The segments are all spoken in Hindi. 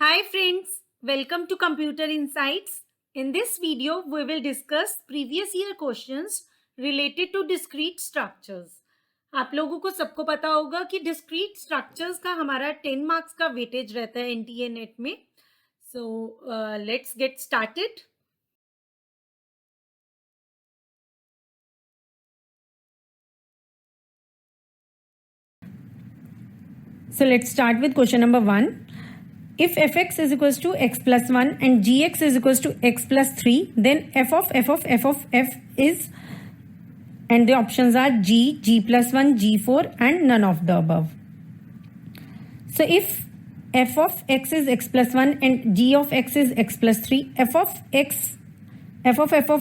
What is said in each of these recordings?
Hi friends, welcome to Computer Insights. In this video, we will discuss previous year questions related to discrete structures. आप लोगों को सबको पता होगा कि discrete structures का हमारा 10 मार्क्स का वेटेज रहता है NTA नेट में. So let's get started. So let's start with question number 1. If fx is equals to x plus 1 and gx is equals to x plus 3, then f of f is, and the options are g plus 1, g4 and none of the above. So if f of x is x plus 1 and g of x is x plus 3, f of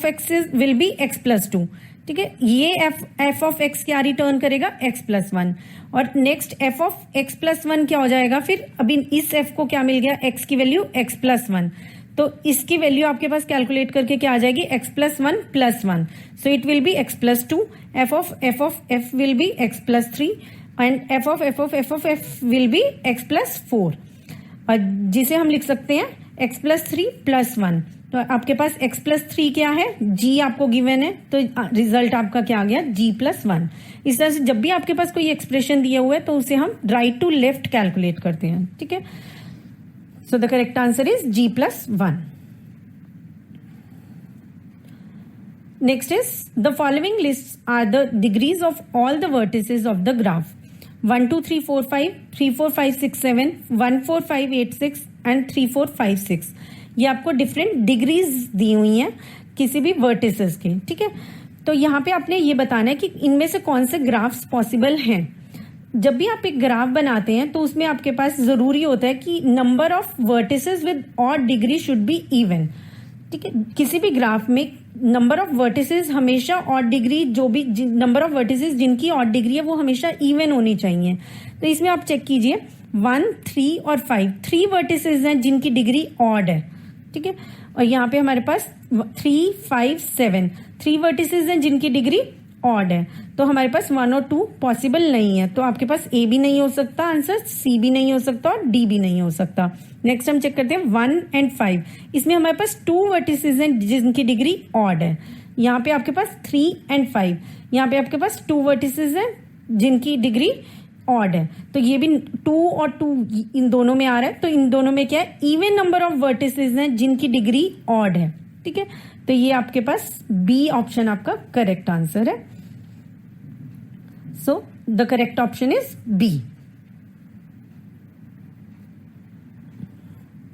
x will be x plus 2. ठीक है, ये f of x क्या रिटर्न करेगा x plus 1 और next f of x plus 1 क्या हो जाएगा फिर. अभी इस f को क्या मिल गया, x की वैल्यू x plus 1, तो इसकी वैल्यू आपके पास कैलकुलेट करके क्या आ जाएगी x plus 1 plus 1. So it will be x plus 2. f of f will be x plus 3 and f of f will be x plus 4, और जिसे हम लिख सकते हैं x plus 3 plus 1. तो आपके पास x plus 3 क्या है, g आपको गिवन है, तो रिजल्ट आपका क्या आ गया g plus 1. इस तरह से जब भी आपके पास कोई एक्सप्रेशन दिया हुआ है तो उसे हम राइट टू लेफ्ट कैलकुलेट करते हैं. ठीक है, so the correct answer is g plus 1. Next is the following list are the degrees of all the vertices of the graph. 1 2 3 4 5 3 4 5 6 7 1 4 5 8 6 and 3 4 5 6. ये आपको डिफरेंट डिग्रीज दी हुई हैं किसी भी वर्टिसेस के. ठीक है, तो यहाँ पे आपने ये बताना है कि इनमें से कौन से ग्राफ्स पॉसिबल हैं. जब भी आप एक ग्राफ बनाते हैं तो उसमें आपके पास जरूरी होता है कि number of vertices with odd degree should be even. ठीक है, किसी भी ग्राफ में नंबर ऑफ वर्टिसेस हमेशा ऑड डिग्री, जो भी नंबर ऑफ वर्टिसेस जिनकी ऑड डिग्री है वो हमेशा इवन होनी चाहिए. तो इसमें आप चेक कीजिए 1 3 और 5, 3 वर्टिसेस हैं जिनकी डिग्री ऑड है. ठीक है, और यहाँ पे हमारे पास 3 5 7, 3 वर्टिसेस हैं जिनकी डिग्री ऑड है. तो हमारे पास 1 और 2 पॉसिबल नहीं है, तो आपके पास ए भी नहीं हो सकता आंसर, सी भी नहीं हो सकता और डी भी नहीं हो सकता. नेक्स्ट हम चेक करते हैं 1 एंड 5. इसमें हमारे पास 2 वर्टिसेस हैं जिनकी डिग्री ऑड है. यहाँ पे आपके पास 3 एंड 5, यहाँ पे आपके पास 2 वर्टिसेस हैं जिनकी डिग्री ऑड है. तो ये भी 2 और 2 इन दोनों में आ रहा है, तो इन दोनों में क्या है, इवन नंबर ऑफ वर्टिसेस हैं जिनकी डिग्री ऑड है. ठीक है, तो ये आपके पास बी ऑप्शन आपका करेक्ट आंसर है. So the correct option is B.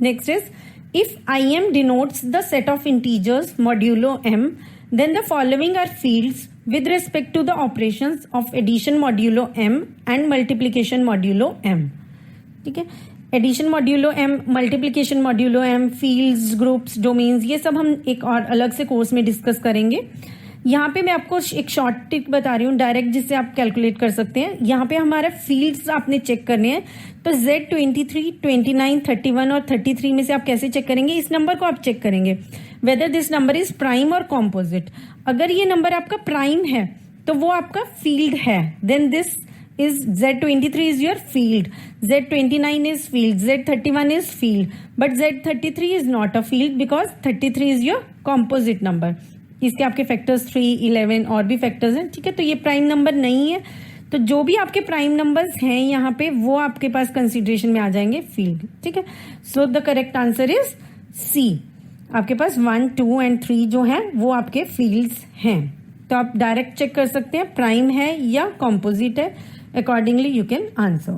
Next is if im denotes the set of integers modulo m, then the following are fields with respect to the operations of addition modulo m and multiplication modulo m. ठीक है, addition modulo m, multiplication modulo m, fields, groups, domains, ये सब हम एक और अलग से कोर्स में डिस्कस करेंगे. यहाँ पे मैं आपको एक शॉर्ट टिक बता रही हूँ डायरेक्ट, जिससे आप कैलकुलेट कर सकते हैं. यहाँ पे हमारे फील्ड्स आपने चेक करने हैं, तो Z23, 29, 31 और 33 में से आप कैसे चेक करेंगे, इस नंबर को आप चेक करेंगे whether this number is prime और कॉम्पोजिट. अगर ये नंबर आपका प्राइम है तो वो आपका फील्ड है, then this is Z23 is your field, Z29 is field, Z31 is field, but Z33 is not a field because 33 is your composite number. इसके आपके फैक्टर्स 3, 11 और भी फैक्टर्स हैं. ठीक है, तो ये प्राइम नंबर नहीं है, तो जो भी आपके प्राइम नंबर्स हैं यहाँ पे वो आपके पास कंसिडरेशन में आ जाएंगे फील्ड. ठीक है, so the correct answer is C. आपके पास 1 2 एंड 3 जो है वो आपके फील्ड्स हैं, तो आप डायरेक्ट चेक कर सकते हैं प्राइम है या कॉम्पोजिट है. Accordingly, you can answer.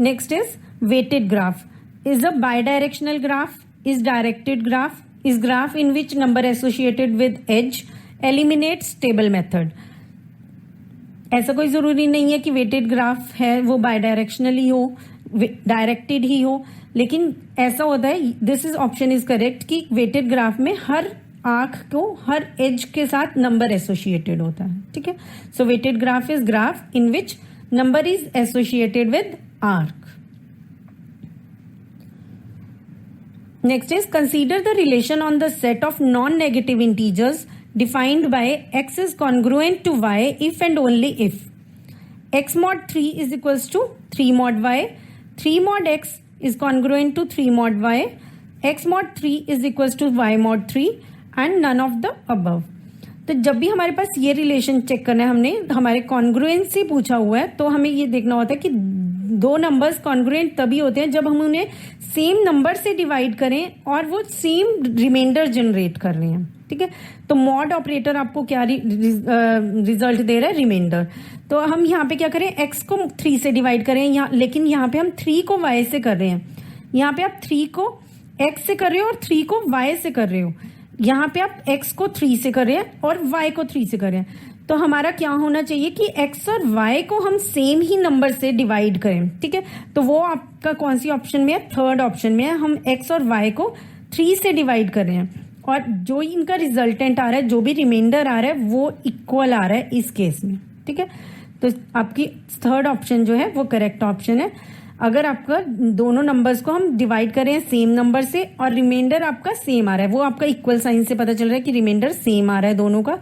Next is weighted graph. Is a bidirectional graph, is directed graph, is graph in which number associated with edge eliminates table method. ऐसा कोई जरूरी नहीं है कि weighted graph है वो bidirectionally हो, directed ही हो, लेकिन ऐसा होता है, this is option is correct कि weighted graph में हर आर्क को हर एज के साथ नंबर एसोसिएटेड होता है. ठीक है, so weighted graph is graph in which number is associated with arc. Next is consider the relation on the set of non negative integers defined by x is congruent to y if and only if x mod 3 is equals to 3 mod y, 3 mod x is congruent to 3 mod y, x mod 3 is equals to y mod 3 and none of the above. तो जब भी हमारे पास ये रिलेशन चेक करना है, हमने हमारे कॉन्ग्रुएंसी पूछा हुआ है, तो हमें ये देखना होता है कि दो नंबर्स कॉन्ग्रुएंट तभी होते हैं जब हम उन्हें सेम नंबर से डिवाइड करें और वो सेम रिमाइंडर जनरेट कर रहे हैं. ठीक है, तो मॉड ऑपरेटर आपको क्या रिजल्ट दे रहा है? रिमाइंडर. तो हम यहाँ पे क्या करें? x को 3 से डिवाइड करें यहाँ, लेकिन यहाँ पे हम 3 को y से कर रहे हैं. यहाँ पे आप 3 को x से कर रहे हो और 3 को y से कर रहे हो. यहाँ पे आप x को 3 से कर रहे हैं और y को 3 से कर रहे हैं. तो हमारा क्या होना चाहिए कि x और y को हम सेम ही नंबर से डिवाइड करें. ठीक है, तो वो आपका कौन सी ऑप्शन में है? थर्ड ऑप्शन में है. हम x और y को 3 से डिवाइड कर रहे हैं और जो इनका रिजल्टेंट आ रहा है, जो भी रिमाइंडर आ रहा है, वो इक्वल आ रहा है इस केस में. ठीक है, तो आपकी थर्ड ऑप्शन जो है वो करेक्ट ऑप्शन है. अगर आपका दोनों नंबर्स को हम डिवाइड करें सेम नंबर से और रिमाइंडर आपका सेम आ रहा है, वो आपका इक्वल साइन से पता चल रहा है कि रिमाइंडर सेम आ रहा है दोनों का,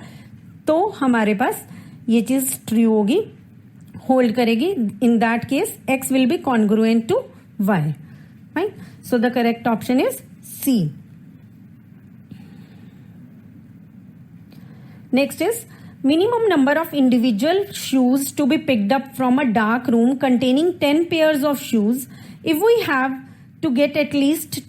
तो हमारे पास ये चीज ट्रू होगी, होल्ड करेगी. In that case x will be congruent to y. Fine, so the correct option is C. Next is minimum number of individual shoes to be picked up from a dark room containing 10 pairs of shoes if we have to get at least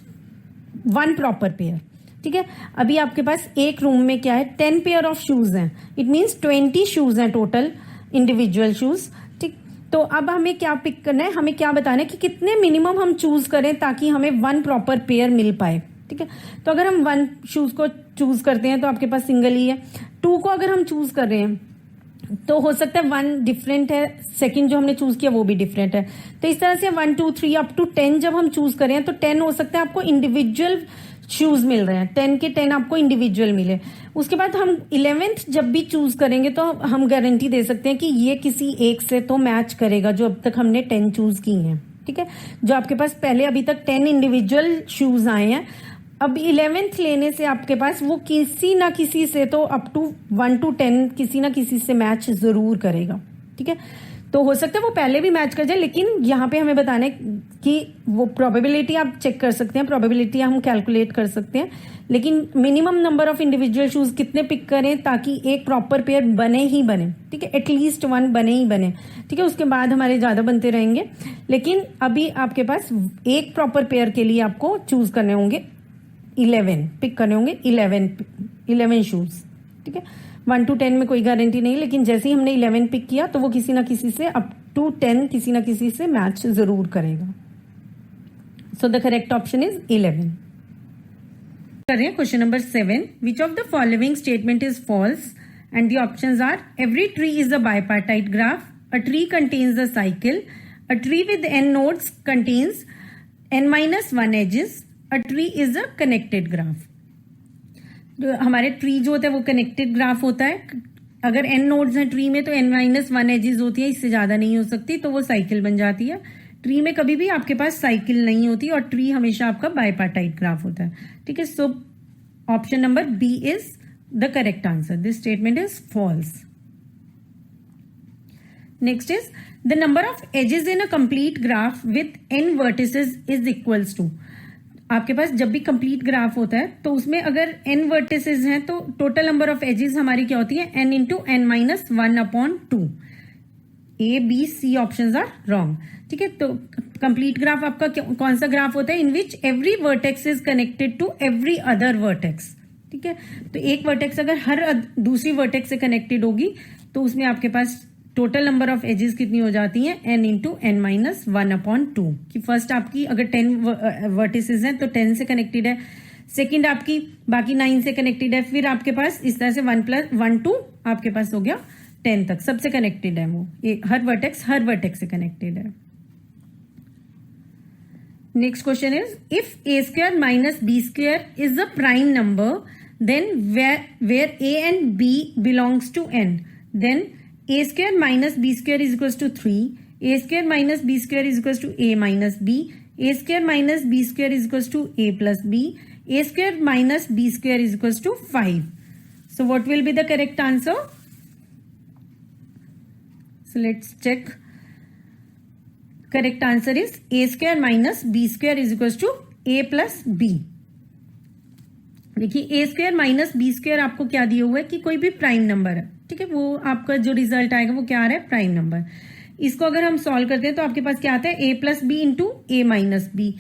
one proper pair. ठीक है, अभी आपके पास एक रूम में क्या है? 10 पेयर ऑफ शूज हैं. इट मीन्स 20 शूज हैं टोटल इंडिविजुअल शूज. ठीक, तो अब हमें क्या पिक करना है? हमें क्या बताना है कि कितने मिनिमम हम चूज करें ताकि हमें वन प्रॉपर पेयर मिल पाए. ठीक है, तो अगर हम 1 शूज को चूज करते हैं तो आपके पास सिंगल ही है. 2 को अगर हम चूज कर रहे हैं तो हो सकता है 1 डिफरेंट है, सेकंड जो हमने चूज किया वो भी डिफरेंट है. तो इस तरह से 1 2 3 अप टू 10 जब हम चूज करें तो 10 हो सकता है आपको इंडिविजुअल शूज मिल रहे हैं, 10 के 10 आपको इंडिविजुअल मिले. उसके बाद हम 11th जब भी चूज करेंगे तो हम गारंटी दे सकते हैं कि ये किसी एक से तो मैच करेगा जो अब तक हमने 10 चूज की हैं. ठीक है, जो आपके पास पहले अभी तक 10 इंडिविजुअल शूज आए हैं, अब 11th लेने से आपके पास वो किसी ना किसी से तो अप टू 1 to 10 किसी ना किसी से मैच जरूर करेगा. ठीक है, तो हो सकता है वो पहले भी मैच कर जाए, लेकिन यहाँ पे हमें बताना है कि वो प्रोबेबिलिटी आप चेक कर सकते हैं, प्रोबेबिलिटी हम कैलकुलेट कर सकते हैं, लेकिन minimum number of individual shoes कितने पिक करें ताकि एक प्रॉपर पेयर बने ही बने. ठीक है, एटलीस्ट 1 बने ही बने. ठीक है, उसके बाद हमारे ज्यादा बनते रहेंगे, लेकिन अभी आपके पास एक प्रॉपर पेयर के लिए आपको चूज करने होंगे 11 पिक करने होंगे 11 शूज. ठीक है, 1 to 10 में कोई गारंटी नहीं, लेकिन जैसे ही हमने 11 पिक किया तो वो किसी ना किसी से अप टू 10 किसी ना किसी से मैच जरूर करेगा. So the correct option is 11. कर रहे हैं question number 7. Which of the following statement is false and the options are every tree is a bipartite graph, a tree contains a cycle, a tree with n nodes contains n-1 edges, a tree is a connected graph. हमारे ट्री जो होता है वो कनेक्टेड ग्राफ होता है. अगर n नोड्स हैं ट्री में तो n-1 एजेस होती है, इससे ज्यादा नहीं हो सकती, तो वो साइकिल बन जाती है. ट्री में कभी भी आपके पास साइकिल नहीं होती और ट्री हमेशा आपका बाइपार्टाइट ग्राफ होता है. ठीक है, so option number B is the correct answer. This statement is false. Next is the number of edges in a complete graph with n vertices is equals to. आपके पास जब भी कंप्लीट ग्राफ होता है तो उसमें अगर n वर्टिसेस हैं तो टोटल नंबर ऑफ एजेस हमारी क्या होती है? n into n-1/2. A, B, C options are wrong. ठीक है, तो कंप्लीट ग्राफ आपका कौन सा ग्राफ होता है? In which every vertex is connected to every other vertex. ठीक है, तो एक वर्टेक्स अगर हर दूसरी वर्टेक्स से कनेक्टेड होगी तो उसमें आपके पास टोटल नंबर ऑफ एजेस कितनी हो जाती हैं? n into n-1/2. कि फर्स्ट आपकी अगर 10 वर्टिसेस हैं तो 10 से कनेक्टेड है, सेकंड आपकी बाकी 9 से कनेक्टेड है, फिर आपके पास इस तरह से 1 + 1 2 आपके पास हो गया 10 तक, सबसे कनेक्टेड है वो. हर वर्टेक्स से कनेक्टेड है. Next question is if a² - b² is a prime number then where a and b belongs to n, then a² - b² is equals to 3, a² - b² is equals to a minus b, a² - b² is equals to a plus b, a² - b² is equals to 5. So what will be the correct answer? So let's check. Correct answer is a square minus B square is equal to A plus b. देखिए a square minus B square आपको क्या दिया हुआ है कि कोई भी प्राइम नंबर है, ठीक है, वो आपका जो रिजल्ट आएगा वो क्या आ रहा है, प्राइम नंबर। इसको अगर हम सॉल्व करते हैं तो आपके पास क्या आता है, A plus B into A minus B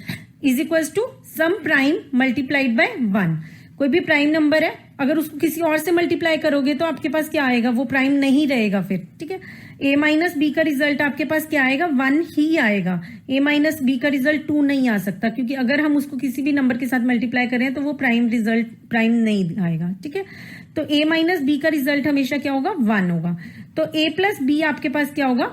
is equal to some prime multiplied by 1। कोई भी प्राइम नंबर है, अगर उसको किसी और से मल्टीप्लाई करोगे तो आपके पास क्या आएगा, वो प्राइम नहीं रहेगा फिर, ठीक है। ए माइनस बी का रिजल्ट आपके पास क्या आएगा, 1 ही आएगा। ए माइनस बी का रिजल्ट 2 नहीं आ सकता, क्योंकि अगर हम उसको किसी भी नंबर के साथ मल्टीप्लाई करें तो वो प्राइम रिजल्ट प्राइम नहीं आएगा, ठीक है। तो ए माइनस बी का रिजल्ट हमेशा क्या होगा, 1 होगा। तो ए प्लस बी आपके पास क्या होगा,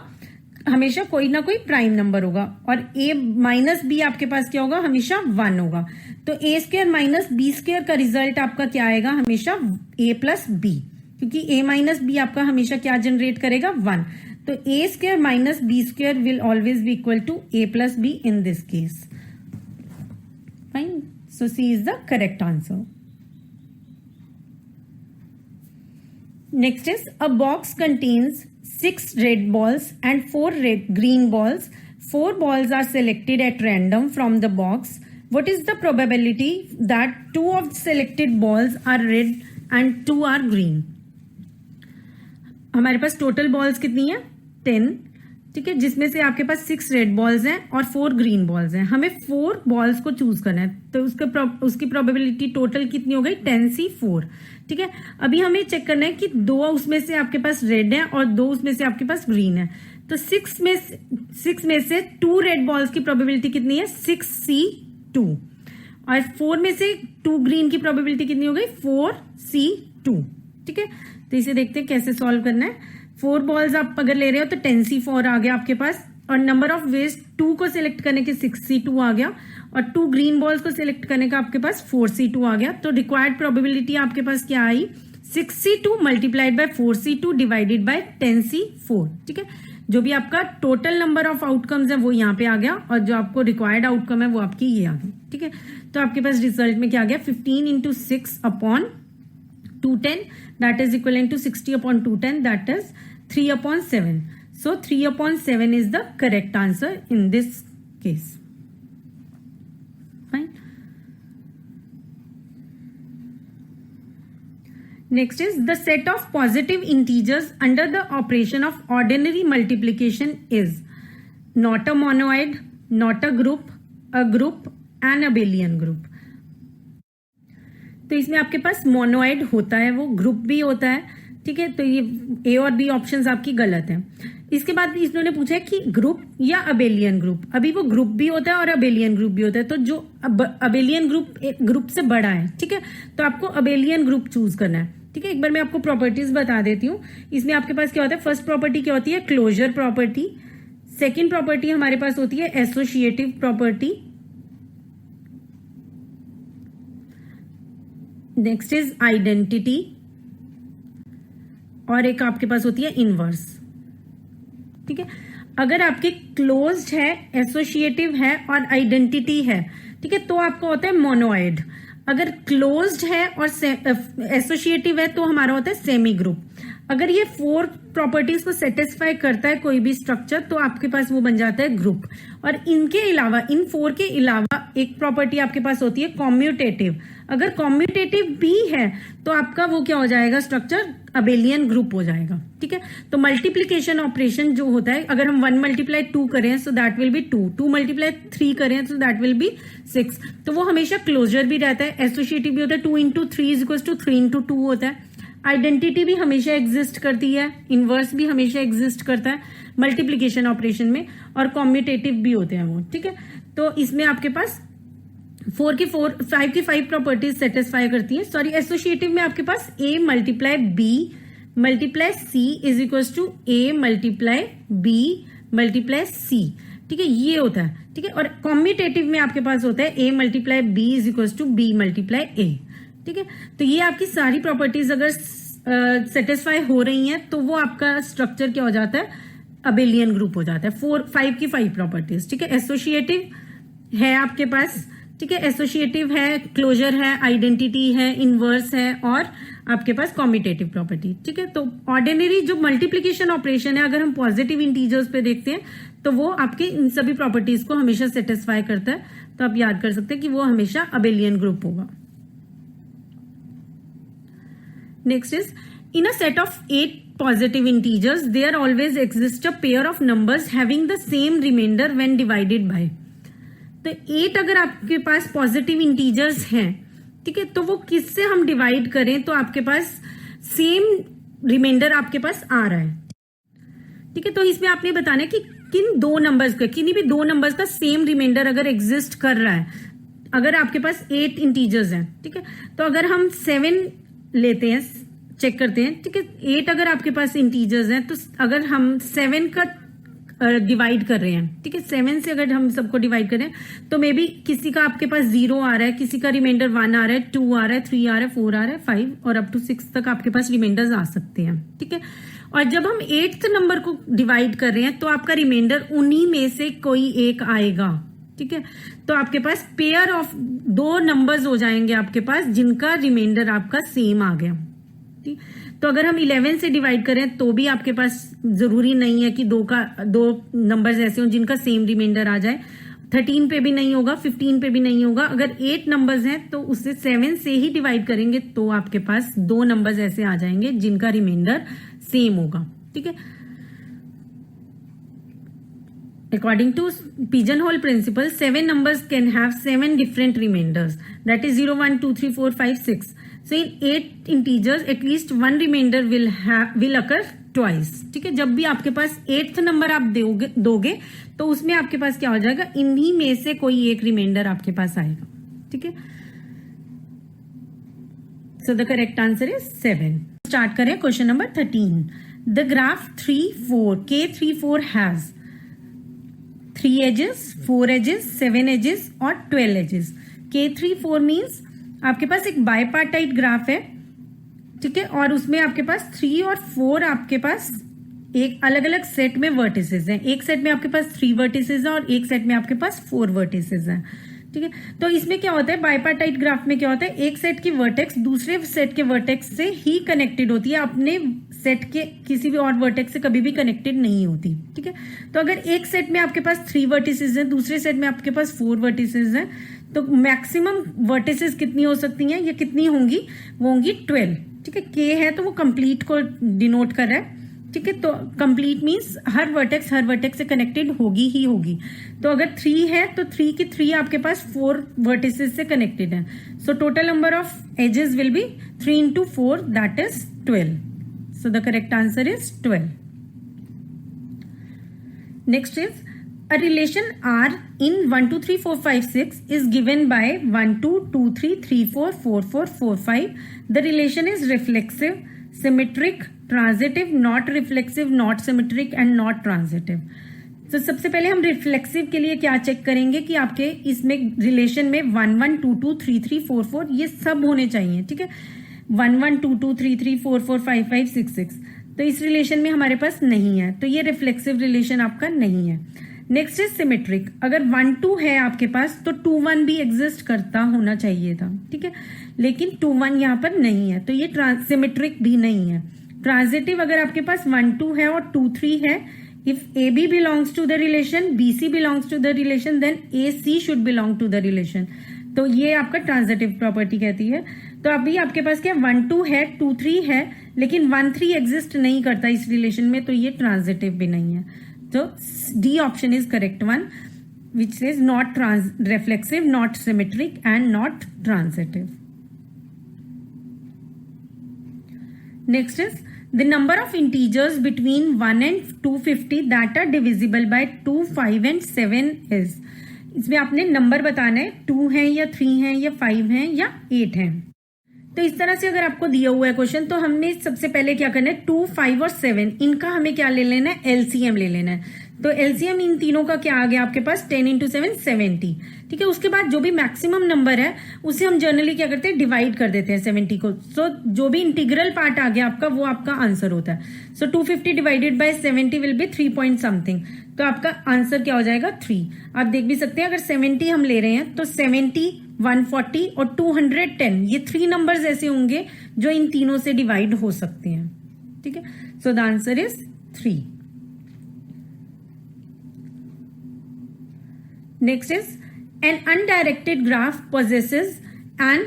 हमेशा कोई ना कोई प्राइम नंबर होगा, और ए माइनस बी आपके पास क्या होगा, हमेशा 1 होगा। तो A square minus B square का रिजल्ट आपका क्या आएगा, हमेशा ए प्लस बी, क्योंकि ए माइनस बी आपका हमेशा क्या जनरेट करेगा, 1। तो A square minus B square will always be equal to A plus B in this case. Fine, so C is the correct answer. Next is a box contains 6 red balls and 4 green balls. 4 balls are selected at random from the box. What is the probability that 2 of the selected balls are red and 2 are green? हमारे पास टोटल बॉल्स कितनी है, 10, ठीक है, जिसमें से आपके पास 6 रेड बॉल्स हैं और 4 ग्रीन बॉल्स हैं। हमें 4 बॉल्स को चूज करना है, तो उसकी प्रोबेबिलिटी टोटल कितनी हो गई, 10C4, ठीक है। अभी हमें चेक करना है कि 2 उसमें से आपके पास रेड है और 2 उसमें से आपके पास ग्रीन है। तो 6 में से 2 रेड बॉल्स की प्रोबेबिलिटी कितनी है, 6C2, और 4 में से 2 ग्रीन की प्रोबेबिलिटी कितनी हो गई, 4C2, ठीक है। तो इसे देखते हैं कैसे सॉल्व करना है। 4 बॉल्स आप अगर ले रहे हो तो 10C4 आ गया आपके पास, और नंबर ऑफ वेज 2 को सिलेक्ट करने के 6C2 आ गया, और 2 ग्रीन बॉल्स को सिलेक्ट करने का आपके पास 4C2 आ गया। तो रिक्वायर्ड प्रोबेबिलिटी आपके पास क्या आई, 6C2 multiplied by 4C2 divided by 10C4, ठीक है। जो भी आपका टोटल नंबर ऑफ आउटकम्स है वो यहाँ पे आ गया, और जो आपको रिक्वायर्ड आउटकम है वो आपकी ये आ गई, ठीक है। तो आपके पास रिजल्ट में क्या आ गया, 15 into 6 upon 210, that is equivalent to 60 upon 210, that is 3 upon 7. So 3 upon 7 is the correct answer in this case. Fine. Next is the set of positive integers under the operation of ordinary multiplication is not a monoid, not a group, and abelian group. तो इसमें आपके पास मोनोइड होता है, वो ग्रुप भी होता है, ठीक है। तो ये ए और बी ऑप्शंस आपकी गलत हैं। इसके बाद इन्होंने पूछा है कि ग्रुप या अबेलियन ग्रुप। अभी वो ग्रुप भी होता है और अबेलियन ग्रुप भी होता है, तो जो अबेलियन ग्रुप एक ग्रुप से बड़ा है, ठीक है, तो आपको अबेलियन ग्रुप चूज करना है, ठीक है। एक बार मैं आपको प्रॉपर्टीज बता देती हूँ। इसमें आपके पास क्या होता है, फर्स्ट प्रॉपर्टी क्या होती है, क्लोजर प्रॉपर्टी। सेकेंड प्रॉपर्टी हमारे पास होती है associative property. Next is identity, और एक आपके पास होती है इनवर्स, ठीक है। अगर आपके क्लोज्ड है, एसोसिएटिव है और आइडेंटिटी है, ठीक है, तो आपका होता है मोनोइड। अगर क्लोज्ड है और एसोसिएटिव है तो हमारा होता है सेमी ग्रुप। अगर ये 4 प्रॉपर्टीज को सेटिस्फाई करता है कोई भी स्ट्रक्चर, तो आपके पास वो बन जाता है ग्रुप। और इनके अलावा, इन 4 के अलावा एक प्रॉपर्टी आपके पास होती है कॉम्यूटेटिव। अगर कॉम्यूटेटिव भी है तो आपका वो क्या हो जाएगा, स्ट्रक्चर अबेलियन ग्रुप हो जाएगा, ठीक है। तो मल्टीप्लीकेशन ऑपरेशन जो होता है, अगर हम 1 मल्टीप्लाई 2 करें so that will be 2, 2 multiply 3 करें सो दैट विल बी 6, तो वो हमेशा क्लोजर भी रहता है। एसोसिएटिव भी होता है, 2 into 3 is equal to 3 into 2 होता है। आइडेंटिटी भी हमेशा एग्जिस्ट करती है, इनवर्स भी हमेशा एग्जिस्ट करता है मल्टीप्लीकेशन ऑपरेशन में, और कॉम्यूटेटिव भी होते हैं वो, ठीक है। तो इसमें आपके पास 5 की 5 प्रॉपर्टीज सेटिस्फाई करती है। सॉरी, एसोसिएटिव में आपके पास a multiply b multiply c is equal to a multiply b multiply c, ठीक है, ये होता है, ठीक है। और कॉम्यूटेटिव में आपके पास होता है a multiply b is equal to b multiply a, ठीक है। तो ये आपकी सारी प्रॉपर्टीज अगर सेटिस्फाई हो रही हैं तो वो आपका स्ट्रक्चर क्या हो जाता है, अबेलियन ग्रुप हो जाता है। 5 की 5 प्रॉपर्टीज, ठीक है। एसोसिएटिव है आपके पास, ठीक है, एसोसिएटिव है, क्लोजर है, आइडेंटिटी है, इनवर्स है, और आपके पास कॉम्यूटेटिव प्रॉपर्टी, ठीक है। तो ऑर्डिनरी जो मल्टीप्लीकेशन ऑपरेशन है, अगर हम पॉजिटिव इंटीजर्स पे देखते हैं तो वो आपके इन सभी प्रॉपर्टीज को हमेशा सेटिस्फाई करता है, तो आप याद कर सकते हैं कि वो हमेशा अबेलियन ग्रुप होगा। Next is in a set of 8 positive integers there always exists a pair of numbers having the same remainder when divided by। तो 8 अगर आपके पास पॉजिटिव इंटीजर्स हैं, ठीक है, तो वो किससे हम डिवाइड करें तो आपके पास सेम रिमाइंडर आपके पास आ रहा है, ठीक है। तो इसमें आपने बताना है कि किन दो नंबर्स का, किन्हीं भी दो नंबर्स का सेम रिमाइंडर अगर एग्जिस्ट कर रहा है, अगर आपके पास 8 इंटीजर्स हैं, ठीक है, तो अगर हम 7 लेते हैं, चेक करते हैं, ठीक है, 8 अगर आपके पास इंटीजर्स हैं, तो अगर हम 7 का डिवाइड कर रहे हैं, ठीक है, 7 से अगर हम सबको डिवाइड करें तो मे बी किसी का आपके पास 0 आ रहा है, किसी का रिमाइंडर 1 आ रहा है, 2 आ रहा है, 3 आ रहा है, 4 आ रहा है, 5 और अप टू 6 तक आपके पास रिमाइंडर्स आ सकते हैं, ठीक है। और जब हम 8th नंबर को डिवाइड कर रहे हैं तो आपका रिमाइंडर उन्हीं में से कोई एक आएगा, ठीक है। तो आपके पास पेयर ऑफ 2 नंबर्स हो जाएंगे आपके पास जिनका रिमाइंडर आपका सेम आ गया, ठीक। तो अगर हम 11 से डिवाइड करें तो भी आपके पास जरूरी नहीं है कि दो नंबर्स ऐसे हों जिनका सेम रिमाइंडर आ जाए। 13 पे भी नहीं होगा, 15 पे भी नहीं होगा। अगर 8 नंबर्स हैं तो उससे 7 से ही डिवाइड करेंगे तो आपके पास 2 नंबर्स ऐसे आ जाएंगे जिनका रिमाइंडर सेम होगा, ठीक है। According to pigeonhole principle, 7 numbers can have 7 different remainders. That is 0, 1, 2, 3, 4, 5, 6. So in 8 integers, at least one remainder will occur twice. ठीक है, जब भी आपके पास 8th नंबर आप दोगे तो उसमें आपके पास क्या हो जाएगा, इन्हीं में से कोई एक रिमाइंडर आपके पास आएगा, ठीक है। So the correct answer is 7. Start करें question number 13. The graph 3, 4, K34 has 3 edges, 4 edges, 7 edges और 12 edges. K34 मीन्स आपके पास एक बाइपार्टाइट ग्राफ है, ठीक है, और उसमें आपके पास 3 और 4 आपके पास एक अलग अलग सेट में वर्टिसेस हैं। एक सेट में आपके पास 3 वर्टिसेस हैं और एक सेट में आपके पास 4 वर्टिसेस हैं, ठीक है। तो इसमें क्या होता है, बाइपार्टाइट ग्राफ में क्या होता है, एक सेट की वर्टेक्स दूसरे सेट के वर्टेक्स से ही कनेक्टेड होती है, अपने सेट के किसी भी और वर्टेक्स से कभी भी कनेक्टेड नहीं होती, ठीक है। तो अगर एक सेट में आपके पास 3 वर्टिसेस हैं, दूसरे सेट में आपके पास 4 वर्टिसेस हैं, तो मैक्सिमम वर्टिसेस कितनी हो सकती हैं या कितनी होंगी, वो होंगी 12, ठीक है। के है तो वो कंप्लीट को डिनोट कर रहा है, ठीक है। तो कंप्लीट मीन्स हर वर्टेक्स से कनेक्टेड होगी ही होगी। तो अगर 3 है तो 3 की 3 आपके पास 4 वर्टिसेस से कनेक्टेड है। So total number of edges will be 3 into 4, that is 12. So the correct answer is 12. Next is a relation R in 1, 2, 3, 4, 5, 6 is given by 1, 2, 2, 3, 3, 4, 4, 4, 4, 5. The relation is reflexive, symmetric, transitive, not reflexive, not symmetric and not transitive. तो सबसे पहले हम रिफ्लेक्सिव के लिए क्या चेक करेंगे कि आपके इसमें रिलेशन में 1, 1, 2, 2, 3, 3, 4, 4 ये सब होने चाहिए, ठीक है। 1, 1, 2, 2, 3, 3, 4, 4, 5, 5, 6, 6 तो इस रिलेशन में हमारे पास नहीं है, तो ये रिफ्लेक्सिव रिलेशन आपका नहीं है। नेक्स्ट इज सिमेट्रिक, अगर 1, 2 है आपके पास तो 2, 1 भी एग्जिस्ट करता होना चाहिए था, ठीक है, लेकिन 2, 1 यहाँ पर नहीं है, तो ये सिमेट्रिक भी नहीं है। ट्रांजिटिव, अगर आपके पास 1, 2 है और 2, 3 है, if a b belongs to the relation, b c belongs to the relation, then a c should belong to the relation, तो ये आपका ट्रांजिटिव प्रॉपर्टी कहती है। तो अभी आपके पास क्या 1, 2 है, 2, 3 है, लेकिन 1, 3 एग्जिस्ट नहीं करता इस रिलेशन में, तो ये ट्रांजिटिव भी नहीं है। तो D option is correct one, which is not reflexive, not symmetric and not transitive. Next is the number of integers between 1 and 250 that are divisible by 2, 5 and 7 is। इसमें आपने नंबर बताना है, 2 है या 3 है या 5 है या 8 है। तो इस तरह से अगर आपको दिया हुआ है क्वेश्चन, तो हमने सबसे पहले क्या करना है, 2, 5 और 7 इनका हमें क्या ले लेना है, एलसीएम ले लेना है। तो एलसीएम इन तीनों का क्या आ गया आपके पास, 10 into 7 70, ठीक है। उसके बाद जो भी मैक्सिमम नंबर है उसे हम जनरली क्या करते हैं, डिवाइड कर देते हैं 70 को। सो जो भी इंटीग्रल पार्ट आ गया आपका वो आपका आंसर होता है। सो 250 divided by 70 will be 3 point something, तो आपका आंसर क्या हो जाएगा, 3। आप देख भी सकते हैं अगर 70 हम ले रहे हैं तो 70, 140 और 210 ये 3 नंबर्स ऐसे होंगे जो इन तीनों से डिवाइड हो सकते हैं, ठीक है। So the answer is 3। Next is an undirected graph possesses an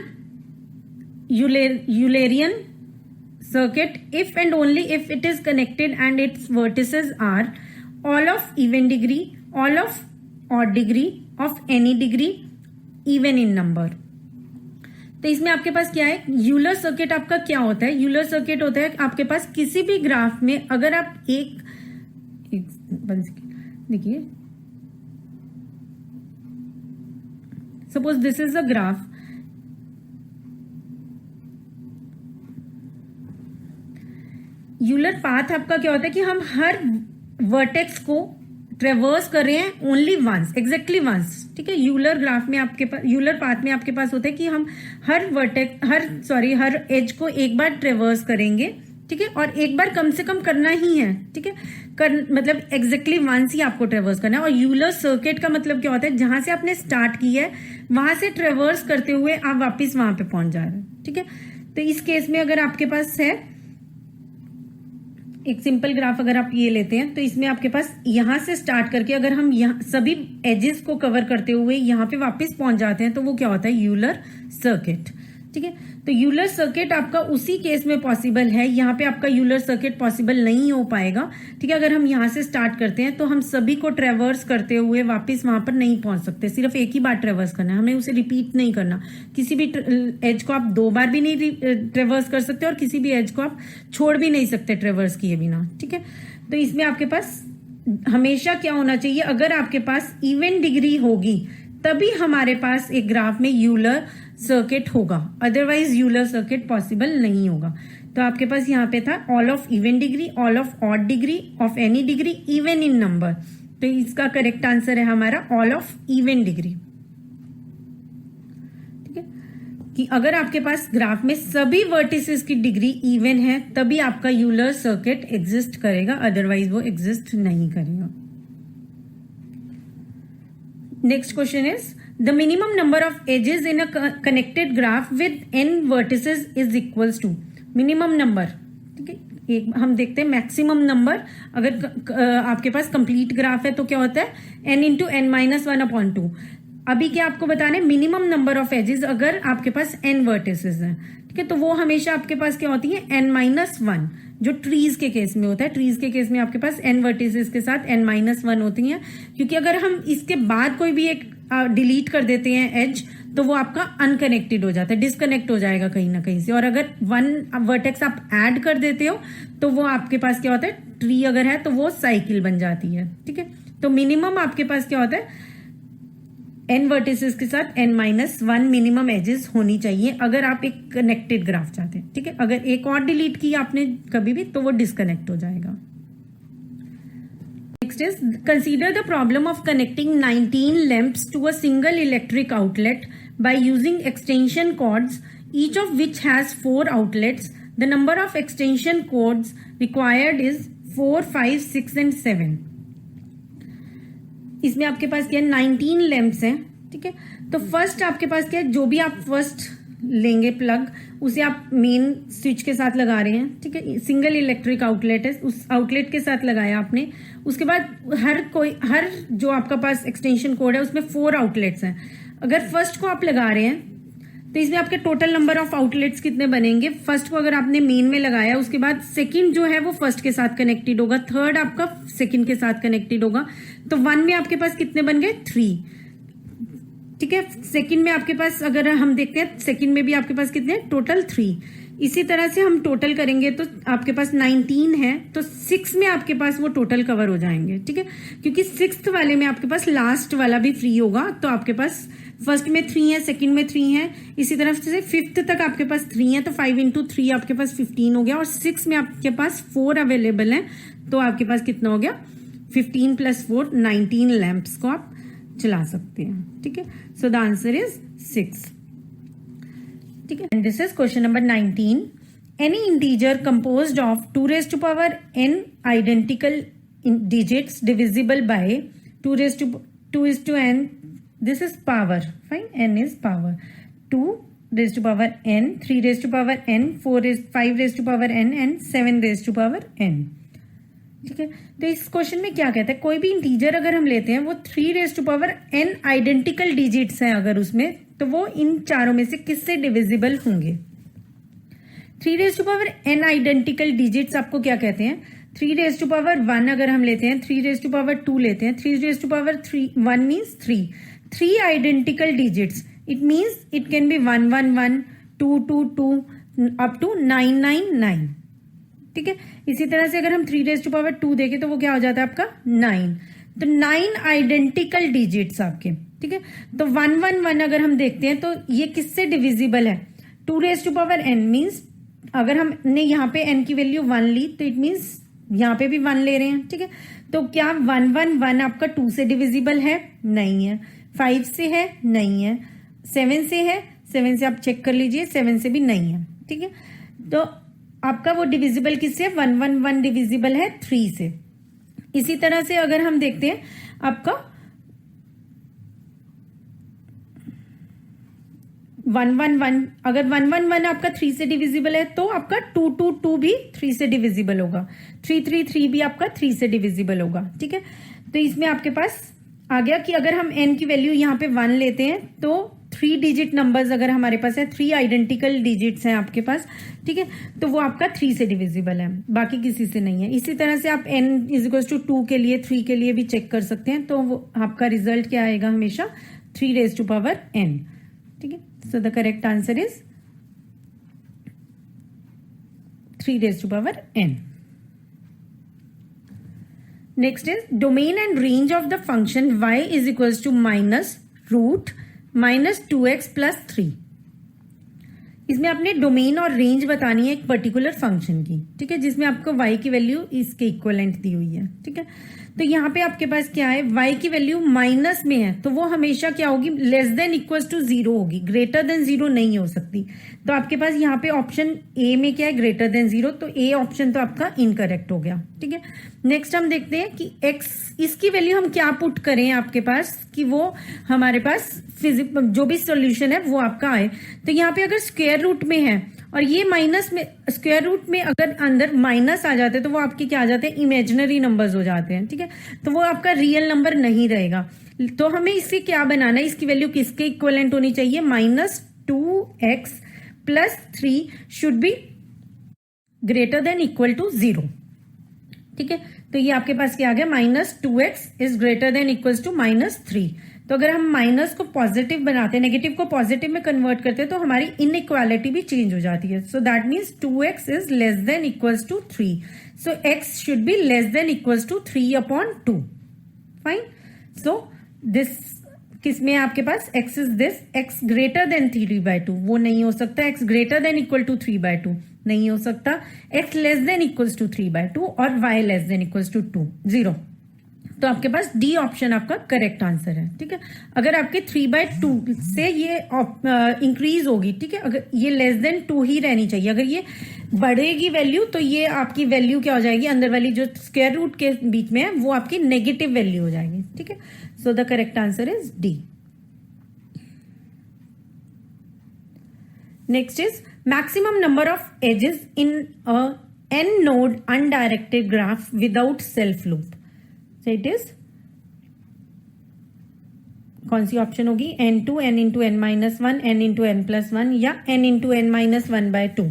Eulerian circuit if and only if it is connected and its vertices are all of even degree, all of odd degree, of any degree, even in number. तो इसमें आपके पास क्या है, यूलर सर्किट आपका क्या होता है? यूलर सर्किट होता है आपके पास किसी भी ग्राफ में अगर आप एक देखिए, suppose this is a graph, Euler path आपका क्या होता है कि हम हर वर्टेक्स को ट्रेवर्स कर रहे हैं ओनली वंस, एग्जैक्टली वंस, ठीक है। यूलर ग्राफ में आपके पास, यूलर पाथ में आपके पास होता है कि हम हर एज को एक बार ट्रेवर्स करेंगे, ठीक है, और एक बार कम से कम करना ही है, ठीक है, मतलब एग्जैक्टली वंस ही आपको ट्रेवर्स करना है। और यूलर सर्किट का मतलब क्या होता है, जहां से आपने स्टार्ट किया है वहां से ट्रेवर्स करते हुए आप वापिस वहां पे पहुंच जा रहे हैं, ठीक है। तो इस केस में अगर आपके पास है एक सिंपल ग्राफ, अगर आप ये लेते हैं तो इसमें आपके पास यहां से स्टार्ट करके अगर हम यहाँ सभी एजेस को कवर करते हुए यहां पे वापस पहुंच जाते हैं तो वो क्या होता है, यूलर सर्किट, ठीक है। तो यूलर सर्किट आपका उसी केस में पॉसिबल है, यहाँ पे आपका यूलर सर्किट पॉसिबल नहीं हो पाएगा, ठीक है। अगर हम यहाँ से स्टार्ट करते हैं तो हम सभी को ट्रेवर्स करते हुए वापस वहां पर नहीं पहुंच सकते, सिर्फ एक ही बार ट्रेवर्स करना है, हमें उसे रिपीट नहीं करना। किसी भी एज को आप 2 बार भी नहीं ट्रेवर्स कर सकते और किसी भी एज को आप छोड़ भी नहीं सकते ट्रेवर्स किए बिना, ठीक है। तो इसमें आपके पास हमेशा क्या होना चाहिए, अगर आपके पास इवन डिग्री होगी तभी हमारे पास एक ग्राफ में यूलर सर्किट होगा, अदरवाइज यूलर सर्किट पॉसिबल नहीं होगा। तो आपके पास यहाँ पे था all of even degree, all of odd degree, of any degree, even in number. तो इसका करेक्ट आंसर है हमारा ऑल ऑफ इवन डिग्री, ठीक है। कि अगर आपके पास ग्राफ में सभी वर्टिसेस की डिग्री इवन है तभी आपका यूलर सर्किट एग्जिस्ट करेगा, अदरवाइज वो एग्जिस्ट नहीं करेगा। Next question is the minimum number of edges in a connected graph with n vertices is equals to minimum number, ठीक है। एक हम देखते हैं मैक्सिमम नंबर, अगर आपके पास कंप्लीट ग्राफ है तो क्या होता है n इंटू एन माइनस 1/2। अभी क्या आपको बताना है, मिनिमम नंबर ऑफ एजेस अगर आपके पास n वर्टिसेस हैं, ठीक है, तो वो हमेशा आपके पास क्या होती है, n-1, जो ट्रीज के केस में होता है। ट्रीज के केस में आपके पास n वर्टिसेस के साथ n-1 होती हैं, क्योंकि अगर हम इसके बाद कोई भी एक डिलीट कर देते हैं एज तो वो आपका अनकनेक्टेड हो जाता है, डिस्कनेक्ट हो जाएगा कहीं ना कहीं से। और अगर 1 वर्टेक्स आप ऐड कर देते हो तो वो आपके पास क्या होता है, ट्री अगर है तो वो साइकिल बन जाती है, ठीक है। तो मिनिमम आपके पास क्या होता है, n वर्टिसेस के साथ n-1 मिनिमम एजेस होनी चाहिए अगर आप एक कनेक्टेड ग्राफ चाहते हैं, ठीक है। अगर एक और डिलीट की आपने कभी भी तो वो डिस्कनेक्ट हो जाएगा। Next is consider the problem of connecting 19 lamps to a single electric outlet by using extension cords, each of which has 4 outlets. The number of extension cords required is 4, 5, 6 and 7. इसमें आपके पास क्या है, 19 लैंप्स हैं, ठीक है। तो फर्स्ट आपके पास क्या है, जो भी आप फर्स्ट लेंगे प्लग उसे आप मेन स्विच के साथ लगा रहे हैं, ठीक है। सिंगल इलेक्ट्रिक आउटलेट है, उस आउटलेट के साथ लगाया आपने। उसके बाद हर जो आपका पास एक्सटेंशन कोड है उसमें 4 आउटलेट्स हैं। अगर फर्स्ट को आप लगा रहे हैं तो इसमें आपके टोटल नंबर ऑफ आउटलेट्स कितने बनेंगे, फर्स्ट को अगर आपने मेन में लगाया, उसके बाद सेकंड जो है वो फर्स्ट के साथ कनेक्टेड होगा, थर्ड आपका सेकंड के साथ कनेक्टेड होगा। तो 1 में आपके पास कितने बन गए, 3, ठीक है। सेकंड में आपके पास अगर हम देखते हैं, सेकंड में भी आपके पास कितने, टोटल 3। इसी तरह से हम टोटल करेंगे तो आपके पास 19 है, तो 6 में आपके पास वो टोटल कवर हो जाएंगे, ठीक है। क्योंकि 6th वाले में आपके पास लास्ट वाला भी फ्री होगा, तो आपके पास फर्स्ट में 3 है, सेकंड में 3 है, इसी तरह से 5th तक आपके पास 3 है, तो 5 इंटू 3 आपके पास 15 हो गया। और 6 में आपके पास 4 अवेलेबल है, तो आपके पास कितना हो गया, 15 + 4 19 लैंप्स को आप चला सकते हैं, ठीक है। सो द आंसर इज 6, ठीक है। And this is question number 19. Any integer composed of 2n identical digits divisible by 2n. This is power, fine. N is power. 2 raised to power n, 3 raised to power n, 5 raised to power n and 7 raised to power n. ठीक है, तो इस क्वेश्चन में क्या कहता है, कोई भी इंटीजर अगर हम लेते हैं वो 3n आइडेंटिकल डिजिट्स हैं अगर उसमें, तो वो इन चारों में से किससे डिविजिबल होंगे। 3n आइडेंटिकल डिजिट्स आपको क्या कहते हैं, 3(1) अगर हम लेते हैं, 3(2) लेते हैं, 3(1) means 3 identical digits, it means it can be 1 1 1 2 2 2 up to 9 9 9। ठीक है, इसी तरह से अगर हम 3(2) देखें तो वो क्या हो जाता है आपका 9, तो 9 आइडेंटिकल डिजिट्स आपके। ठीक है, तो 1 1 1 अगर हम देखते हैं तो ये किससे डिविजिबल है, 2(n) मीन्स अगर हमने यहाँ पे n की वैल्यू 1 ली तो इट मीन्स यहाँ पे भी 1 ले रहे हैं। ठीक है, तो क्या 1 1 1 आपका 2 से डिविजिबल है, नहीं है, 5 से है, नहीं है, 7 से है, 7 से आप चेक कर लीजिए, 7 से भी नहीं है। ठीक है, तो आपका वो डिविजिबल किससे, 1 1 1 डिविजिबल है 3 से। इसी तरह से अगर हम देखते हैं आपका 1 1 1, अगर 1 1 1 आपका 3 से डिविजिबल है तो आपका 2 2 2 भी 3 से डिविजिबल होगा, 3 3 3 भी आपका 3 से डिविजिबल होगा। ठीक है, तो इसमें आपके पास आ गया कि अगर हम n की वैल्यू यहाँ पे 1 लेते हैं तो 3 डिजिट नंबर्स अगर हमारे पास है, 3 आइडेंटिकल डिजिट्स हैं आपके पास। ठीक है, तो वो आपका 3 से डिविजिबल है, बाकी किसी से नहीं है। इसी तरह से आप n = 2 के लिए, 3 के लिए भी चेक कर सकते हैं, तो वो आपका रिजल्ट क्या आएगा, हमेशा 3(n). ठीक है, so the correct answer is 3(n). Next is domain and range of the function y is equals to -√(-2x + 3). इसमें आपने डोमेन और रेंज बतानी है एक पर्टिकुलर फंक्शन की। ठीक है, जिसमें आपको y की वैल्यू इसके इक्वलेंट दी हुई है। ठीक है, तो यहाँ पे आपके पास क्या है, y की वैल्यू माइनस में है तो वो हमेशा क्या होगी, <0 होगी, <0 नहीं हो सकती। तो आपके पास यहाँ पे ऑप्शन ए में क्या है, <0, तो ए ऑप्शन तो आपका इनकरेक्ट हो गया। ठीक है, नेक्स्ट हम देखते हैं कि x, इसकी वैल्यू हम क्या पुट करें आपके पास कि वो हमारे पास जो भी सॉल्यूशन है वो आपका आए। तो यहाँ पे अगर स्क्वायर रूट में है और ये माइनस में, स्क्वायर रूट में अगर अंदर माइनस आ जाते हैं तो वो आपके क्या आ जाते हैं, इमेजिनरी नंबर्स हो जाते हैं। ठीक है, तो वो आपका रियल नंबर नहीं रहेगा। तो हमें इससे क्या बनाना है, इसकी वैल्यू किसके इक्वलेंट होनी चाहिए, -2x + 3 शुड बी > 0। ठीक है, तो ये आपके पास क्या आ गया, -2x > -3। तो अगर हम माइनस को पॉजिटिव बनाते हैं, नेगेटिव को पॉजिटिव में कन्वर्ट करते हैं तो हमारी इनइक्वालिटी भी चेंज हो जाती है। So that means 2x > (3). So x should be <= 3/2। Fine, so this किसमें आपके पास x इज दिस, x > 3/2 वो नहीं हो सकता, x > 3/2 नहीं हो सकता, x <= 3/2 और y <= 0। तो आपके पास डी ऑप्शन आपका करेक्ट आंसर है। ठीक है, अगर आपके 3/2 से ये इंक्रीज होगी, ठीक है, अगर ये <2 ही रहनी चाहिए, अगर ये बढ़ेगी वैल्यू तो ये आपकी वैल्यू क्या हो जाएगी, अंदर वाली जो स्क्वायर रूट के बीच में है वो आपकी नेगेटिव वैल्यू हो जाएगी। ठीक है, so the correct answer is D. Next is maximum number of edges in n node undirected graph without self loop। It is कौन सी ऑप्शन होगी, n2 n × n - 1 n × n + 1 या n × n - 1/2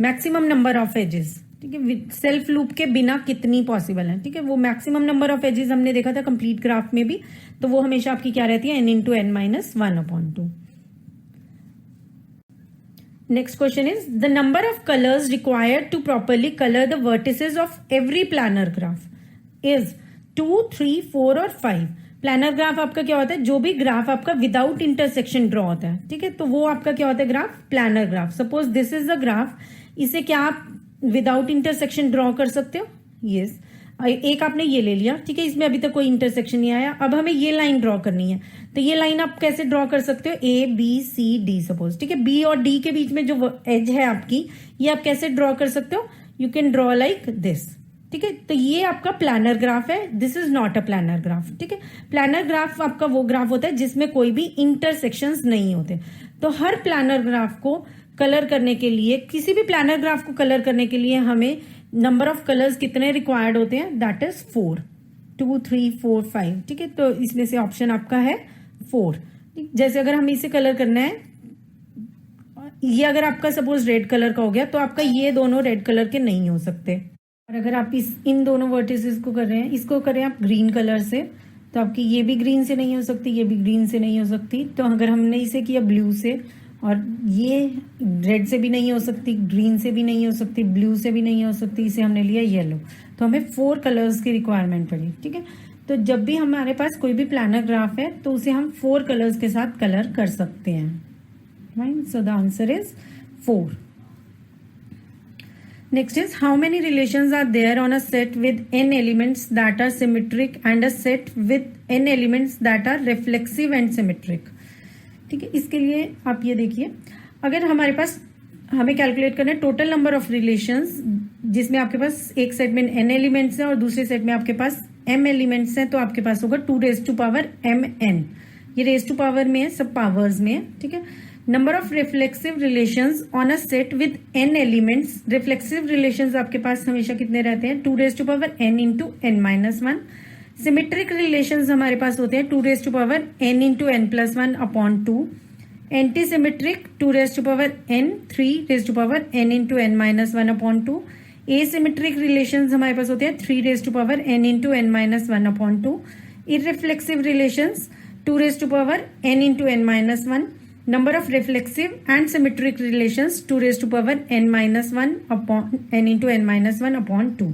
maximum number of edges. ठीक है, सेल्फ लूप के बिना कितनी पॉसिबल है। ठीक है, वो मैक्सिमम नंबर ऑफ एजेस हमने देखा था कंप्लीट ग्राफ में भी, तो वो हमेशा आपकी क्या रहती है, n × n - 1/2। Next question is the number of colours required to properly colour the vertices of every planar graph is 2, 3, 4 और 5। प्लानर ग्राफ आपका क्या होता है, जो भी ग्राफ आपका विदाउट इंटरसेक्शन ड्रॉ होता है। ठीक है, तो वो आपका क्या होता है, graph, planar graph. Suppose this is the graph, इसे क्या आप विदाउट इंटरसेक्शन ड्रॉ कर सकते हो, यस। एक आपने ये ले लिया, ठीक है, इसमें अभी तक कोई इंटरसेक्शन नहीं आया, अब हमें ये लाइन ड्रॉ करनी है। तो ये लाइन आप कैसे ड्रॉ कर सकते हो, ABCD सपोज। ठीक है, बी और डी के बीच में जो एज है आपकी, ये आप कैसे ड्रॉ कर सकते हो, you can draw like this. ठीक है, तो ये आपका प्लानर ग्राफ है, this is not a planar graph. ठीक है, प्लानर ग्राफ आपका वो ग्राफ होता है जिसमें कोई भी इंटरसेक्शंस नहीं होते। तो हर प्लानर ग्राफ को कलर करने के लिए, किसी भी प्लानर ग्राफ को कलर करने के लिए हमें नंबर ऑफ कलर्स कितने रिक्वायर्ड होते हैं, दैट इज 4, 2 3 4 5, ठीक है। तो इसमें से ऑप्शन आपका है 4। जैसे अगर हमें इसे कलर करना है, ये अगर आपका सपोज रेड कलर का हो गया तो आपका ये दोनों रेड कलर के नहीं हो सकते। और अगर आप इन दोनों वर्टिसेस को कर रहे हैं, इसको करें आप ग्रीन कलर से, तो आपकी ये भी ग्रीन से नहीं हो सकती, ये भी ग्रीन से नहीं हो सकती। तो अगर हमने इसे किया ब्लू से, और ये रेड से भी नहीं हो सकती, ग्रीन से भी नहीं हो सकती, ब्लू से भी नहीं हो सकती, इसे हमने लिया येलो, तो हमें 4 कलर्स की रिक्वायरमेंट पड़ी, ठीक है। तो जब भी हमारे पास कोई भी प्लानर ग्राफ है तो उसे हम 4 कलर्स के साथ कलर कर सकते हैं, right. So the answer is 4। Next is, how many relations are there on a set with n elements that are symmetric and a set with n elements that are reflexive and symmetric? ठीक है, इसके लिए आप ये देखिए, अगर हमारे पास हमें कैलकुलेट करना है टोटल नंबर ऑफ रिलेशंस, जिसमें आपके पास एक सेट में n एलिमेंट्स हैं और दूसरे सेट में आपके पास m एलिमेंट्स हैं, तो आपके पास होगा 2 raised to power mn। ये रेज टू पावर में है, सब पावर्स में है, ठीक है। Number of reflexive relations on a set with n elements, reflexive relations आपके पास हमेशा कितने रहते हैं, 2 raised to power n into n minus 1। Symmetric relations हमारे पास होते हैं 2 raised to power n into n plus 1 upon 2। Anti symmetric 2 raised to power n 3 raised to power n into n minus 1 upon 2। Asymmetric relations हमारे पास होते हैं 3 raised to power n into n minus 1 upon 2। Irreflexive relations 2 raised to power n into n minus 1। Number of reflexive and symmetric relations 2 raised to power n minus 1 upon n into n minus 1 upon 2।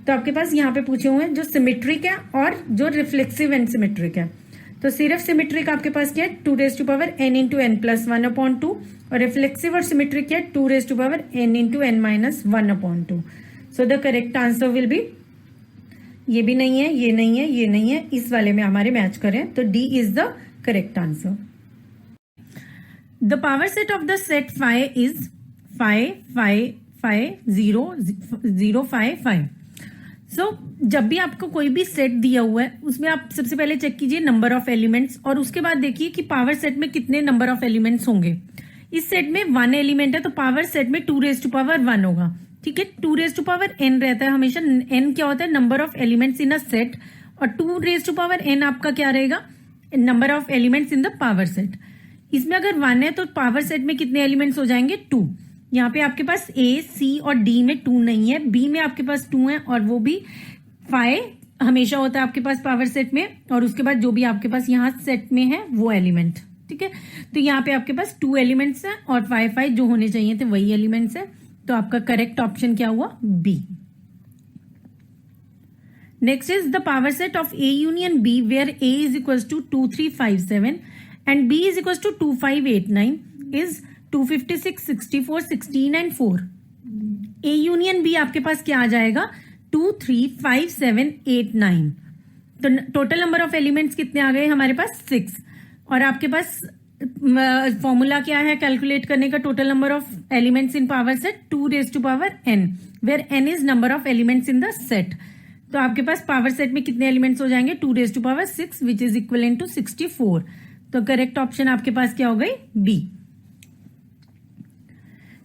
तो आपके पास यहाँ पे पूछे हुए हैं जो सिमेट्रिक है और जो रिफ्लेक्सिव एंड सिमेट्रिक है। तो सिर्फ सिमेट्रिक आपके पास क्या है, 2 raised to power n into n plus 1 upon 2, और रिफ्लेक्सिव और सिमेट्रिक क्या है, 2 raised to power n into n minus 1 upon 2। So the correct answer will be, ये भी नहीं है, ये नहीं है, ये नहीं है, इस वाले में हमारे मैच करें, तो D is the correct answer. The power set of the set phi is 5 5 5 0 0 5 5। सो जब भी आपको कोई भी सेट दिया हुआ है उसमें आप सबसे पहले चेक कीजिए नंबर ऑफ एलिमेंट्स, और उसके बाद देखिए कि पावर सेट में कितने नंबर ऑफ एलिमेंट्स होंगे। इस सेट में 1 एलिमेंट है तो पावर सेट में 2 raised to power 1 होगा, ठीक है। 2 raised to power n रहता है हमेशा, n क्या होता है, number of elements in a set, और 2 raised to power n आपका क्या रहेगा, number of elements in the power set. इसमें अगर 1 है तो पावर सेट में कितने एलिमेंट्स हो जाएंगे, 2। यहाँ पे आपके पास A, C और D में 2 नहीं है, B में आपके पास 2 है, और वो भी 5 हमेशा होता है आपके पास पावर सेट में, और उसके बाद जो भी आपके पास यहाँ सेट में है वो एलिमेंट, ठीक है। तो यहाँ पे आपके पास 2 एलिमेंट्स हैं और 5 5 जो होने चाहिए थे वही एलिमेंट्स है। तो आपका करेक्ट ऑप्शन क्या हुआ, B। Next is the power set of A union B where A is equals to 2 3 5 7 and B is equals to 2 5 8 9 is 256 64 16 and 4। A union B आपके पास क्या आ जाएगा, 2 3 5 7 8 9। तो टोटल नंबर ऑफ एलिमेंट्स कितने आ गए हमारे पास, 6। और आपके पास फॉर्मूला क्या है कैलकुलेट करने का, total number of elements in power set 2 raised to power n where n is number of elements in the set. तो आपके पास पावर सेट में कितने एलिमेंट्स हो जाएंगे, 2 raised to power 6 which is equal to 64। तो करेक्ट ऑप्शन आपके पास क्या हो गई, B.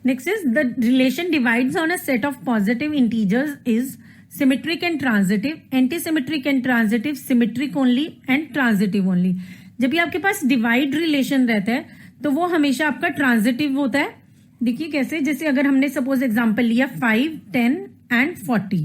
Next is the relation divides on a set of positive integers is symmetric and transitive, anti symmetric and transitive, symmetric only and transitive only. जब भी आपके पास डिवाइड रिलेशन रहता है तो वो हमेशा आपका ट्रांजिटिव होता है। देखिए कैसे, जैसे अगर हमने सपोज एग्जांपल लिया 5 10 एंड 40,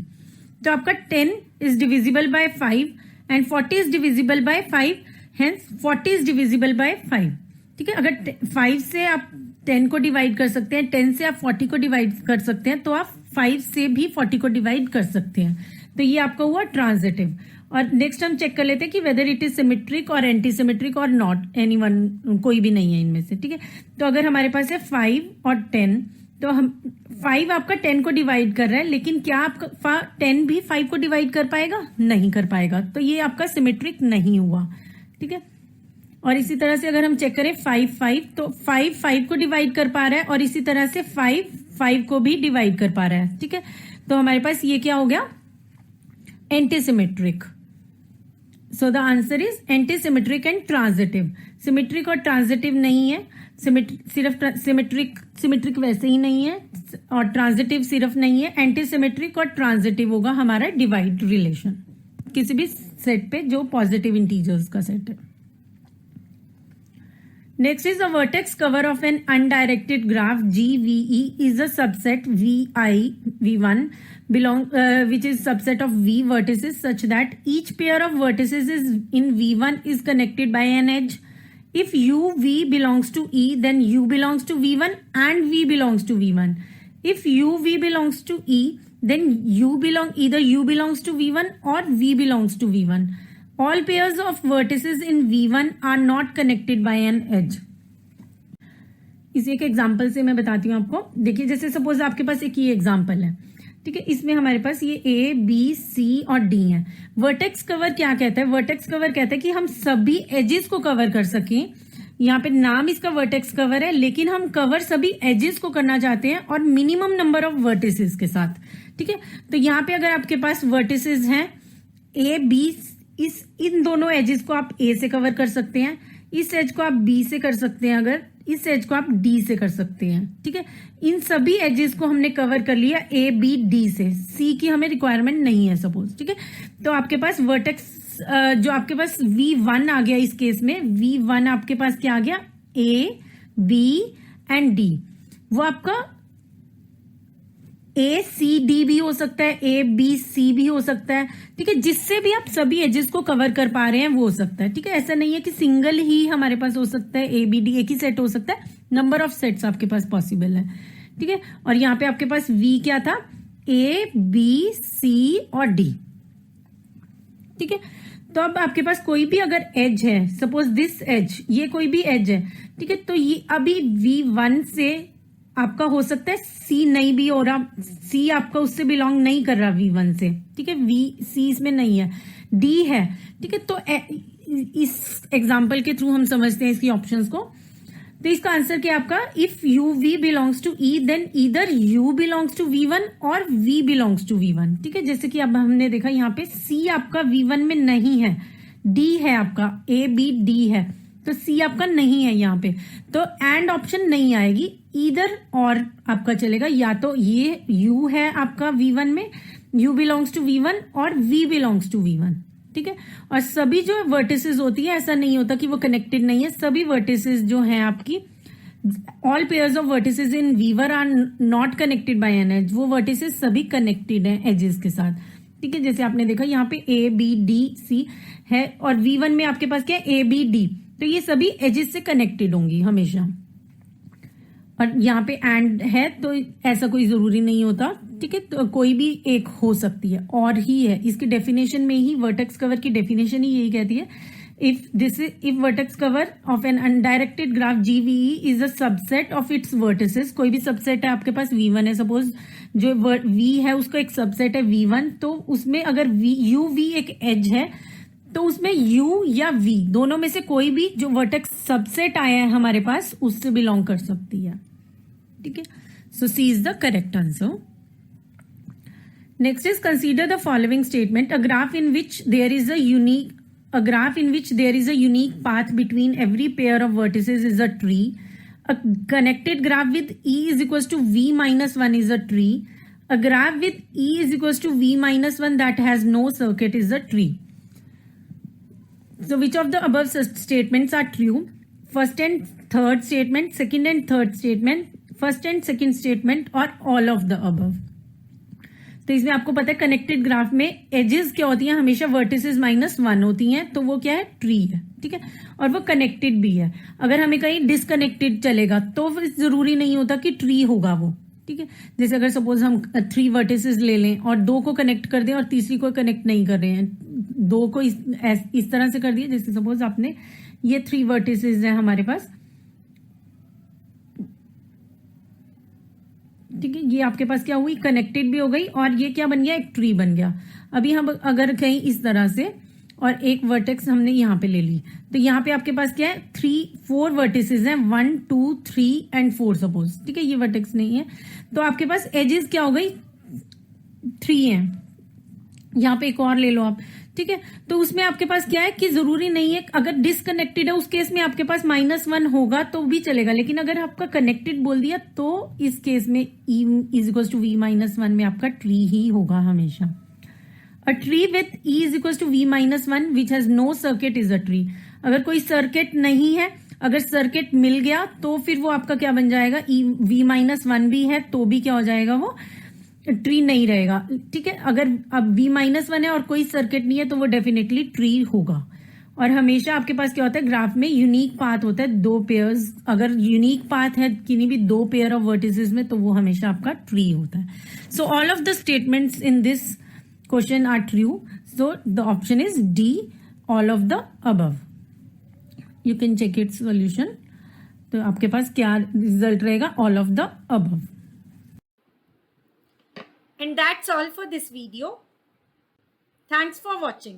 तो आपका 10 is divisible by 5 and 40 is divisible by 5, hence 40 is divisible by 5, ठीक है। अगर 5 से आप 10 को डिवाइड कर सकते हैं, 10 से आप 40 को डिवाइड कर सकते हैं, तो आप 5 से भी 40 को डिवाइड कर सकते हैं। तो ये आपका हुआ ट्रांजिटिव। और नेक्स्ट हम चेक कर लेते हैं कि वेदर इट इज सिमेट्रिक और एंटी सिमेट्रिक और नॉट एनी वन, कोई भी नहीं है इनमें से, ठीक है। तो अगर हमारे पास है 5 और 10, तो हम 5 आपका 10 को डिवाइड कर रहा है, लेकिन क्या आपका 10 भी 5 को डिवाइड कर पाएगा, नहीं कर पाएगा। तो ये आपका सिमेट्रिक नहीं हुआ, ठीक है। और इसी तरह से अगर हम चेक करें 5 5, तो 5 5 को डिवाइड कर पा रहा है, और इसी तरह से 5 5 को भी डिवाइड कर पा रहा है, ठीक है। तो हमारे पास ये क्या हो गया, anti symmetric. So the answer is anti symmetric and transitive. Symmetric और ट्रांजिटिव नहीं है, सिर्फ सिमेट्रिक वैसे ही नहीं है, और ट्रांजिटिव सिर्फ नहीं है, एंटी सिमेट्रिक और ट्रांजिटिव होगा हमारा डिवाइड रिलेशन किसी भी सेट पे जो पॉजिटिव इंटीजर्स का सेट है। Next is the vertex cover of an undirected graph GVE is a subset V1 which is subset of V vertices such that each pair of vertices is in V1 is connected by an edge. If UV belongs to E, then U belongs to V1 and V belongs to V1. If UV belongs to E, then either U belongs to V1 or V belongs to V1. All pairs of vertices in V1 are not connected by an edge. इसी एक एग्जाम्पल से मैं बताती हूँ आपको। देखिए, जैसे सपोज आपके पास एक ये एग्जाम्पल है, ठीक है, इसमें हमारे पास ये A, B, C और D है। वर्टेक्स कवर क्या कहता है? वर्टेक्स कवर कहता है कि हम सभी एजेस को कवर कर सकें। यहाँ पे नाम इसका वर्टेक्स कवर है, लेकिन हम कवर सभी एजेस को करना चाहते हैं और मिनिमम नंबर ऑफ वर्टिसेस के साथ, ठीक है। तो यहाँ पे अगर आपके पास वर्टिसेस हैं A, B, इन दोनों एजेस को आप A से कवर कर सकते हैं, इस एज को आप B से कर सकते हैं, अगर इस एज को आप D से कर सकते हैं, ठीक है। इन सभी एजेस को हमने कवर कर लिया A, B, D से। C की हमें रिक्वायरमेंट नहीं है सपोज, ठीक है। तो आपके पास वर्टेक्स जो आपके पास V1 आ गया, इस केस में V1 आपके पास क्या आ गया? A, B and D। वो आपका A, C, D भी हो सकता है, A, B, C भी हो सकता है, ठीक है। जिससे भी आप सभी एजेस को कवर कर पा रहे हैं वो हो सकता है, ठीक है। ऐसा नहीं है कि सिंगल ही हमारे पास हो सकता है, A, B, D एक ही सेट हो सकता है, नंबर ऑफ सेट्स आपके पास पॉसिबल है, ठीक है। और यहाँ पे आपके पास V क्या था? A, B, C और D, ठीक है। तो अब आपके पास कोई भी अगर एज है, सपोज दिस एज, ये कोई भी एज है, ठीक है, तो ये अभी V1 से आपका हो सकता है C नहीं भी हो रहा, C आपका उससे बिलोंग नहीं कर रहा V1 से, ठीक है। C इसमें नहीं है, D है, ठीक है। तो इस एग्जांपल के थ्रू हम समझते हैं इसकी ऑप्शंस को। तो इसका आंसर क्या आपका? If UV belongs to E, then either U belongs to V1 और V बिलोंग्स टू V1, ठीक है। जैसे कि अब हमने देखा यहाँ पे C आपका V1 में नहीं है, D है आपका, A, B, D है, तो C आपका नहीं है यहाँ पे, तो एंड ऑप्शन नहीं आएगी, ईदर और आपका चलेगा। या तो ये U है आपका V1 में, U बिलोंग्स टू V1 और V बिलोंग्स टू V1, ठीक है। और सभी जो वर्टिसेस होती है, ऐसा नहीं होता कि वो कनेक्टेड नहीं है, सभी वर्टिसेस जो हैं आपकी, all pairs of vertices in V1 are not connected by an edge. वो वर्टिसेस सभी कनेक्टेड हैं एजेस के साथ, ठीक है। जैसे आपने देखा यहाँ पे A, B, D, C है, और V1 में आपके पास क्या है? A, B, D, तो ये सभी एजेस से कनेक्टेड होंगी हमेशा। और यहाँ पे एंड है तो ऐसा कोई जरूरी नहीं होता, ठीक है। तो कोई भी एक हो सकती है, और ही है इसकी डेफिनेशन में ही, वर्टेक्स कवर की डेफिनेशन ही यही कहती है, if vertex cover of an undirected graph GVE is a subset of its vertices. कोई भी सबसेट है आपके पास, V1 है सपोज, जो V है उसका एक सबसेट है V1, तो उसमें अगर UV एक एज है तो उसमें U या V दोनों में से कोई भी जो वर्टेक्स सबसेट आया है हमारे पास उससे बिलोंग कर सकती है, ठीक है। So C is the correct answer. Next is consider the following statement, a graph in which there is a unique path between every pair of vertices is a tree. A connected graph with E is equals to V minus 1 is a tree. A graph with E is equals to V minus 1 that has no circuit is a tree. So which of the above statements are true? First and third statement, second and third statement, first and second statement, or all of the above. तो इसमें आपको पता है कनेक्टेड ग्राफ में एजेस क्या होती हैं? हमेशा वर्टिसेस -1 होती हैं, तो वो क्या है? ट्री है, ठीक है। और वो कनेक्टेड भी है। अगर हमें कहीं डिसकनेक्टेड चलेगा तो फिर जरूरी नहीं होता कि ट्री होगा वो, ठीक है। जैसे अगर सपोज हम 3 वर्टिसेस ले लें और 2 को कनेक्ट कर दें और तीसरी को कनेक्ट नहीं कर रहे हैं, 2 को इस तरह से कर दिए, जैसे सपोज आपने ये 3 वर्टिसेस हैं हमारे पास, ठीक है। ये आपके पास क्या हुई? कनेक्टेड भी हो गई और ये क्या बन गया? एक ट्री बन गया। अभी हम अगर कहीं इस तरह से और एक वर्टेक्स हमने यहाँ पे ले ली, तो यहाँ पे आपके पास क्या है? 4 वर्टिसेस हैं, 1, 2, 3 एंड 4 सपोज, ठीक है। ये वर्टेक्स नहीं है, तो आपके पास एजेस क्या हो गई? 3 हैं। यहाँ पे एक और ले लो आप, ठीक है, तो उसमें आपके पास क्या है कि जरूरी नहीं है, अगर डिसकनेक्टेड है उस केस में आपके पास -1 होगा तो भी चलेगा, लेकिन अगर आपका कनेक्टेड बोल दिया तो इस केस में e is equal to v-1 में आपका ट्री ही होगा हमेशा। A tree with e is equal to v-1 which has no circuit is a tree. अगर कोई सर्किट नहीं है, अगर सर्किट मिल गया तो फिर वो आपका क्या बन जाएगा, v-1 भी है तो भी क्या हो जाएगा, वो ट्री नहीं रहेगा। ठीक है, अगर अब v-1 है और कोई सर्किट नहीं है तो वो डेफिनेटली ट्री होगा। और हमेशा आपके पास क्या होता है, ग्राफ में यूनिक पाथ होता है, 2 पेयर्स, अगर यूनिक पाथ है किन्हीं भी 2 पेयर ऑफ वर्टिसेस में तो वो हमेशा आपका ट्री होता है। So all of the statements in this question are true, so the option is D, all of the above. You can check its solution. तो आपके पास क्या रिजल्ट रहेगा, all of the above. And that's all for this video. Thanks for watching.